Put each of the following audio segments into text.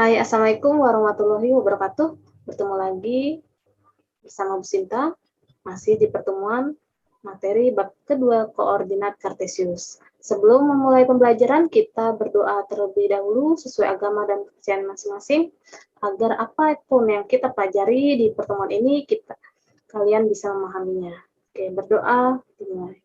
Hai, Assalamualaikum warahmatullahi wabarakatuh. Bertemu lagi bersama Bu Sinta, masih di pertemuan materi bab kedua koordinat kartesius. Sebelum memulai pembelajaran, kita berdoa terlebih dahulu sesuai agama dan kepercayaan masing-masing, agar apapun yang kita pelajari di pertemuan ini, kalian bisa memahaminya. Oke, berdoa, dimulai.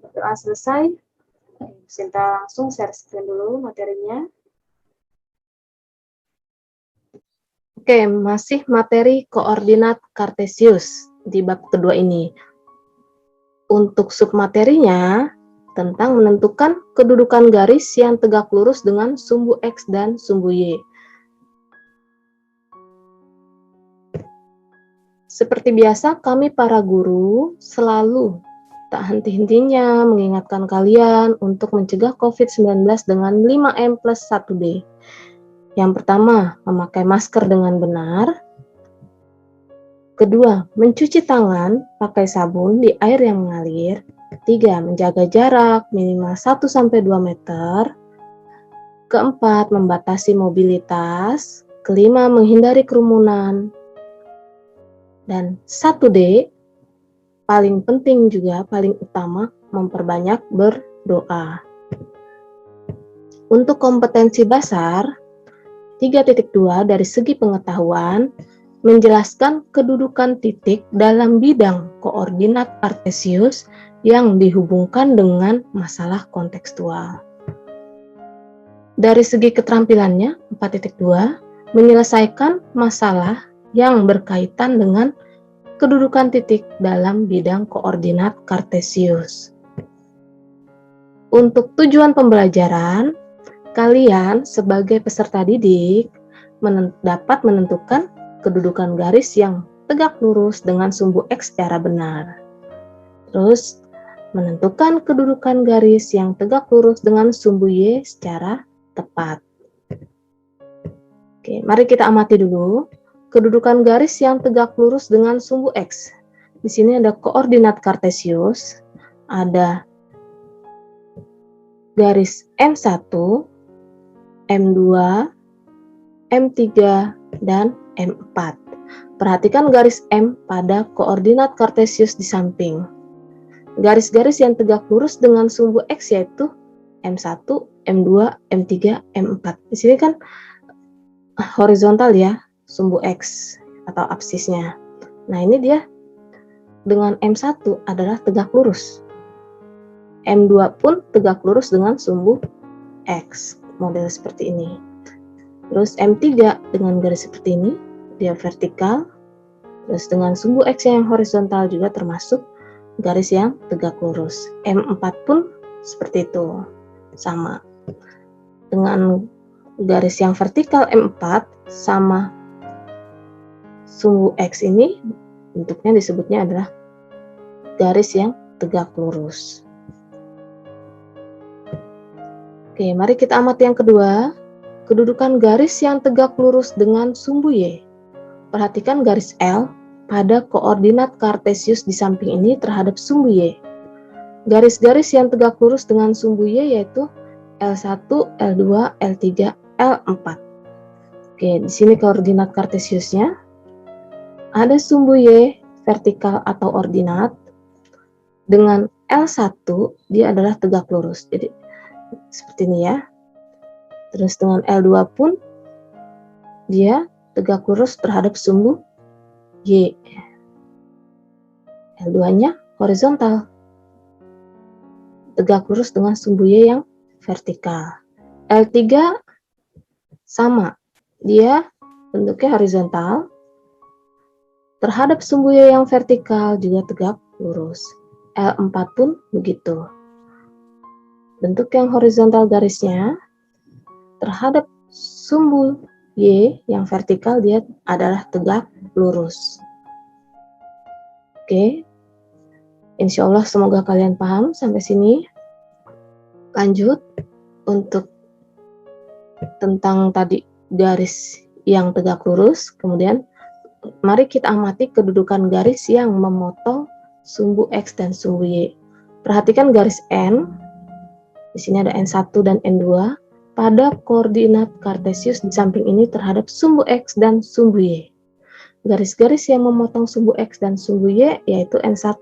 Berdoa selesai, Sinta langsung share screen dulu materinya. Oke, masih materi koordinat kartesius di bab kedua ini. Untuk submaterinya, tentang menentukan kedudukan garis yang tegak lurus dengan sumbu X dan sumbu Y. Seperti biasa, kami para guru selalu tak henti-hentinya mengingatkan kalian untuk mencegah COVID-19 dengan 5M plus 1D. Yang pertama, memakai masker dengan benar. Kedua, mencuci tangan pakai sabun di air yang mengalir. Ketiga, menjaga jarak minimal 1-2 meter. Keempat, membatasi mobilitas. Kelima, menghindari kerumunan. Dan 1D, paling penting juga, paling utama, memperbanyak berdoa. Untuk kompetensi dasar, 3.2 dari segi pengetahuan, menjelaskan kedudukan titik dalam bidang koordinat kartesius yang dihubungkan dengan masalah kontekstual. Dari segi keterampilannya, 4.2, menyelesaikan masalah yang berkaitan dengan kedudukan titik dalam bidang koordinat kartesius. Untuk tujuan pembelajaran, kalian sebagai peserta didik dapat menentukan kedudukan garis yang tegak lurus dengan sumbu X secara benar. Terus, menentukan kedudukan garis yang tegak lurus dengan sumbu Y secara tepat. Oke, mari kita amati dulu kedudukan garis yang tegak lurus dengan sumbu X. Di sini ada koordinat kartesius, ada garis M1, M2, M3, dan M4. Perhatikan garis M pada koordinat kartesius di samping. Garis-garis yang tegak lurus dengan sumbu X yaitu M1, M2, M3, M4. Di sini kan horizontal ya, sumbu X atau absisnya. Nah, ini dia dengan M1 adalah tegak lurus. M2 pun tegak lurus dengan sumbu X, model seperti ini. Terus M3 dengan garis seperti ini, dia vertikal. Terus dengan sumbu X yang horizontal juga termasuk garis yang tegak lurus. M4 pun seperti itu, sama. Dengan garis yang vertikal M4 sama sumbu X ini, bentuknya disebutnya adalah garis yang tegak lurus. Oke, mari kita amati yang kedua. Kedudukan garis yang tegak lurus dengan sumbu Y. Perhatikan garis L pada koordinat kartesius di samping ini terhadap sumbu Y. Garis-garis yang tegak lurus dengan sumbu Y yaitu L1, L2, L3, L4. Oke, di sini koordinat kartesiusnya. Ada sumbu Y vertikal atau ordinat. Dengan L1 dia adalah tegak lurus. Jadi seperti ini ya. Terus dengan L2 pun dia tegak lurus terhadap sumbu Y. L2-nya horizontal. Tegak lurus dengan sumbu Y yang vertikal. L3 sama. Dia bentuknya horizontal. Terhadap sumbu Y yang vertikal juga tegak lurus. L4 pun begitu. Bentuk yang horizontal garisnya terhadap sumbu Y yang vertikal dia adalah tegak lurus. Oke. Insya Allah semoga kalian paham sampai sini. Lanjut, untuk tentang tadi garis yang tegak lurus, kemudian mari kita amati kedudukan garis yang memotong sumbu X dan sumbu Y. Perhatikan garis N, di sini ada N1 dan N2, pada koordinat kartesius di samping ini terhadap sumbu X dan sumbu Y. Garis-garis yang memotong sumbu X dan sumbu Y yaitu N1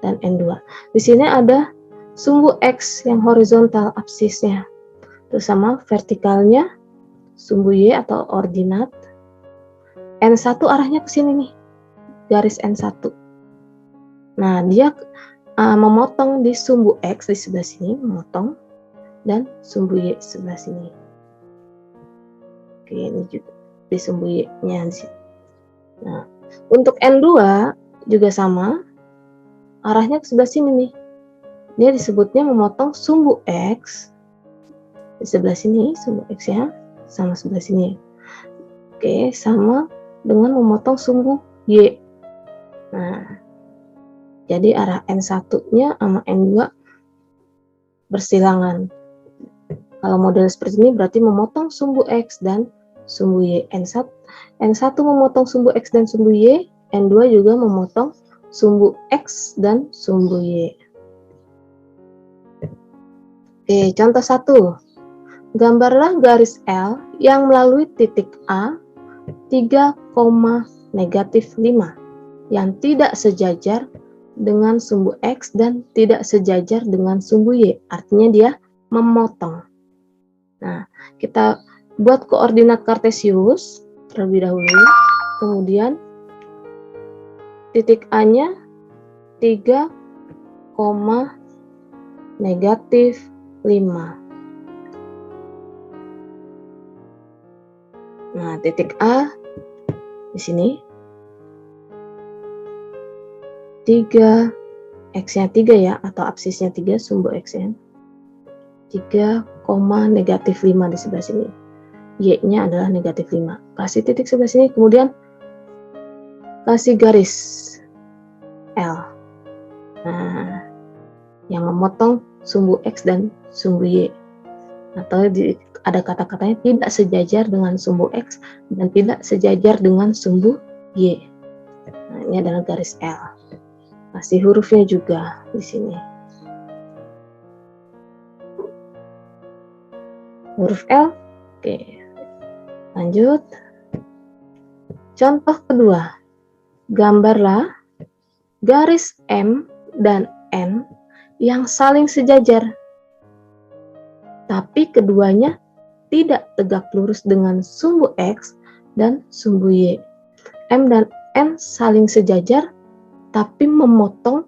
dan N2. Di sini ada sumbu X yang horizontal absisnya, terus sama vertikalnya sumbu Y atau ordinat. N1 arahnya ke sini nih, garis N1. Nah, dia memotong di sumbu X di sebelah sini, memotong, dan sumbu Y sebelah sini. Oke, ini juga di sumbu Y-nya di sini. Nah, untuk N2 juga sama, arahnya ke sebelah sini nih. Dia disebutnya memotong sumbu X di sebelah sini, sumbu X-nya sama sebelah sini. Oke, sama dengan memotong sumbu Y. Nah, jadi arah N1-nya sama N2 bersilangan. Kalau model seperti ini berarti memotong sumbu X dan sumbu Y. N1 memotong sumbu X dan sumbu Y, N2 juga memotong sumbu X dan sumbu Y. Oke, contoh 1. Gambarlah garis L yang melalui titik A 3, negatif 5 yang tidak sejajar dengan sumbu X dan tidak sejajar dengan sumbu Y. Artinya dia memotong. Nah, kita buat koordinat kartesius terlebih dahulu. Kemudian titik A-nya 3, negatif 5. Nah, titik A di sini 3, X-nya 3 ya, atau absisnya 3, sumbu X-nya 3, negatif 5 di sebelah sini. Y-nya adalah negatif 5. Kasih titik sebelah sini, kemudian kasih garis L. Nah, yang memotong sumbu X dan sumbu Y. Atau ada kata-katanya tidak sejajar dengan sumbu X dan tidak sejajar dengan sumbu Y. Nah, ini adalah garis L. Kasih hurufnya juga di sini. Huruf L. Oke. Lanjut. Contoh kedua. Gambarlah garis M dan N yang saling sejajar, tapi keduanya tidak tegak lurus dengan sumbu X dan sumbu Y. M dan N saling sejajar, tapi memotong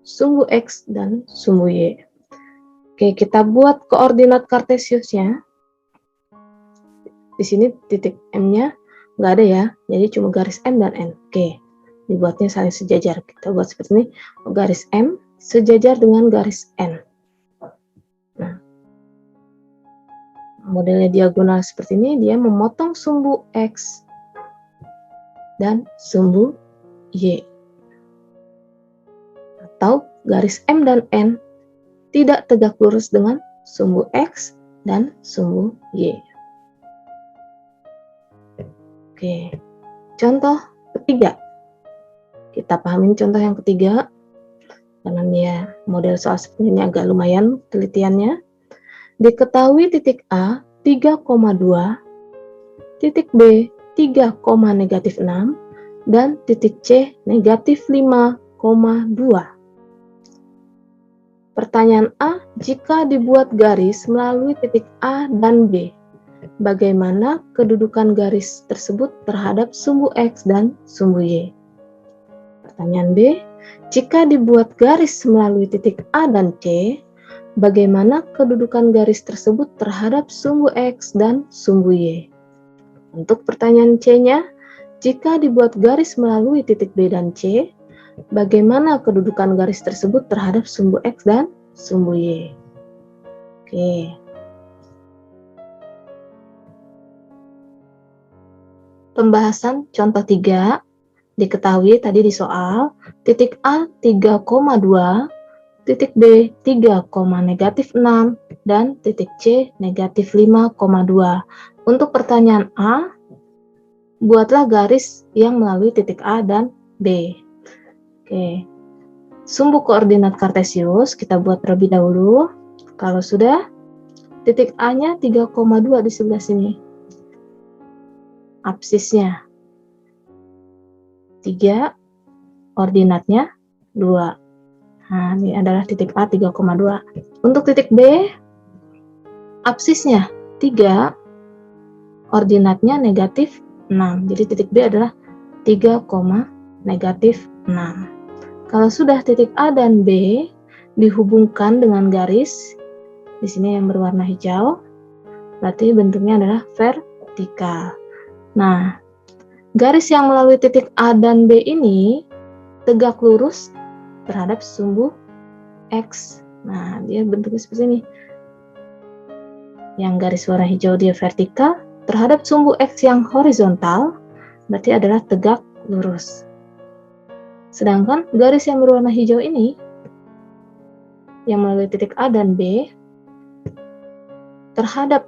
sumbu X dan sumbu Y. Oke, kita buat koordinat kartesiusnya. Di sini titik M-nya nggak ada ya, jadi cuma garis M dan N. Oke, dibuatnya saling sejajar. Kita buat seperti ini, garis M sejajar dengan garis N. Nah, modelnya diagonal seperti ini, dia memotong sumbu X dan sumbu Y. Atau garis M dan N tidak tegak lurus dengan sumbu X dan sumbu Y. Oke, contoh ketiga. Kita pahamin contoh yang ketiga, karena dia model soal seperti ini agak lumayan telitiannya. Diketahui titik A 3,2, titik B 3, negatif 6, dan titik C negatif 5,2. Pertanyaan A, jika dibuat garis melalui titik A dan B, bagaimana kedudukan garis tersebut terhadap sumbu X dan sumbu Y? Pertanyaan B, jika dibuat garis melalui titik A dan C, bagaimana kedudukan garis tersebut terhadap sumbu X dan sumbu Y? Untuk pertanyaan C-nya, jika dibuat garis melalui titik B dan C, bagaimana kedudukan garis tersebut terhadap sumbu X dan sumbu Y? Oke. Pembahasan contoh 3. Diketahui tadi di soal, titik A 3,2, titik B 3, negatif 6, dan titik C negatif 5,2. Untuk pertanyaan A, buatlah garis yang melalui titik A dan B. Oke. Sumbu koordinat kartesius kita buat terlebih dahulu. Kalau sudah, titik A-nya 3,2 di sebelah sini. Absisnya 3, ordinatnya 2. Nah, ini adalah titik A 3,2. Untuk titik B, absisnya 3, ordinatnya negatif 6. Jadi titik B adalah 3, negatif 6. Kalau sudah titik A dan B dihubungkan dengan garis, di sini yang berwarna hijau, berarti bentuknya adalah vertikal. Nah, garis yang melalui titik A dan B ini tegak lurus terhadap sumbu X. Nah, dia bentuknya seperti ini. Yang garis warna hijau dia vertikal, terhadap sumbu X yang horizontal, berarti adalah tegak lurus. Sedangkan garis yang berwarna hijau ini, yang melalui titik A dan B, terhadap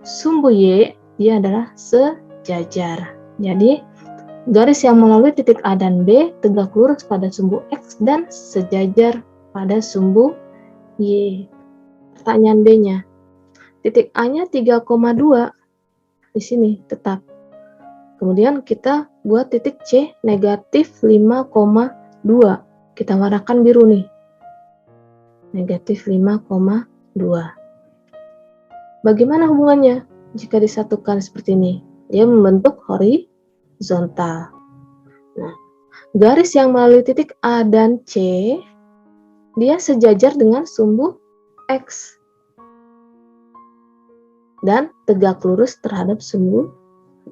sumbu Y, dia adalah sejajar. Jadi, garis yang melalui titik A dan B tegak lurus pada sumbu X dan sejajar pada sumbu Y. Pertanyaan B-nya, titik A-nya 3,2 di sini tetap. Kemudian kita buat titik C negatif 5,2. Kita warnakan biru nih. Negatif 5,2. Bagaimana hubungannya? Jika disatukan seperti ini, dia membentuk horizontal. Nah, garis yang melalui titik A dan C, dia sejajar dengan sumbu X. Dan tegak lurus terhadap sumbu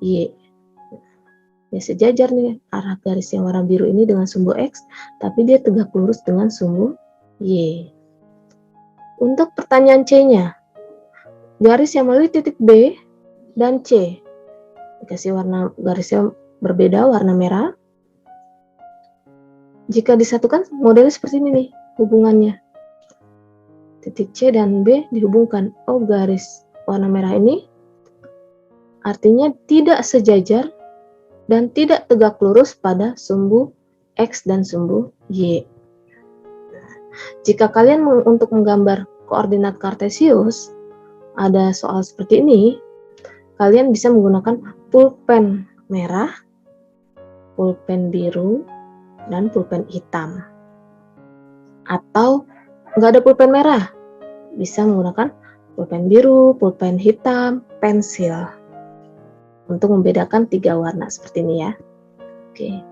Y. Ya, sejajar nih arah garis yang warna biru ini dengan sumbu X, tapi dia tegak lurus dengan sumbu Y. Untuk pertanyaan C-nya, garis yang melalui titik B dan C, dikasih warna garisnya berbeda, warna merah. Jika disatukan, modelnya seperti ini nih hubungannya. Titik C dan B dihubungkan. Oh, garis warna merah ini artinya tidak sejajar dan tidak tegak lurus pada sumbu X dan sumbu Y. Jika kalian untuk menggambar koordinat kartesius, ada soal seperti ini, kalian bisa menggunakan pulpen merah, pulpen biru, dan pulpen hitam. Atau nggak ada pulpen merah, bisa menggunakan pulpen biru, pulpen hitam, pensil. Untuk membedakan 3 warna seperti ini ya. Oke.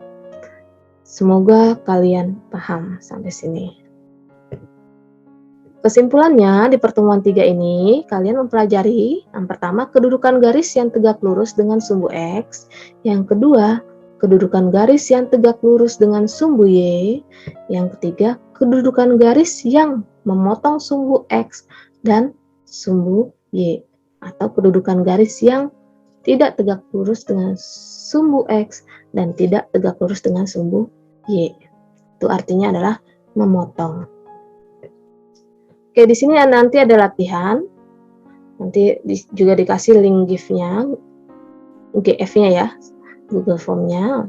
Semoga kalian paham sampai sini. Kesimpulannya, di pertemuan 3 ini, kalian mempelajari yang pertama, kedudukan garis yang tegak lurus dengan sumbu X. Yang kedua, kedudukan garis yang tegak lurus dengan sumbu Y. Yang ketiga, kedudukan garis yang memotong sumbu X dan sumbu Y. Atau kedudukan garis yang tidak tegak lurus dengan sumbu X dan tidak tegak lurus dengan sumbu Y. Itu artinya adalah memotong. Oke, di sini nanti ada latihan. Nanti juga dikasih link GIF-nya, GF-nya ya, Google Form-nya.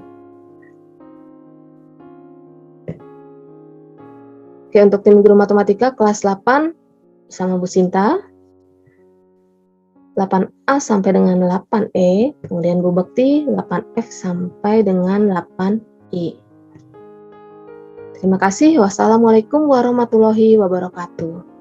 Oke, untuk tim guru matematika kelas 8 sama Bu Sinta, 8A sampai dengan 8E, kemudian Bu Bekti 8F sampai dengan 8I. Terima kasih. Wassalamualaikum warahmatullahi wabarakatuh.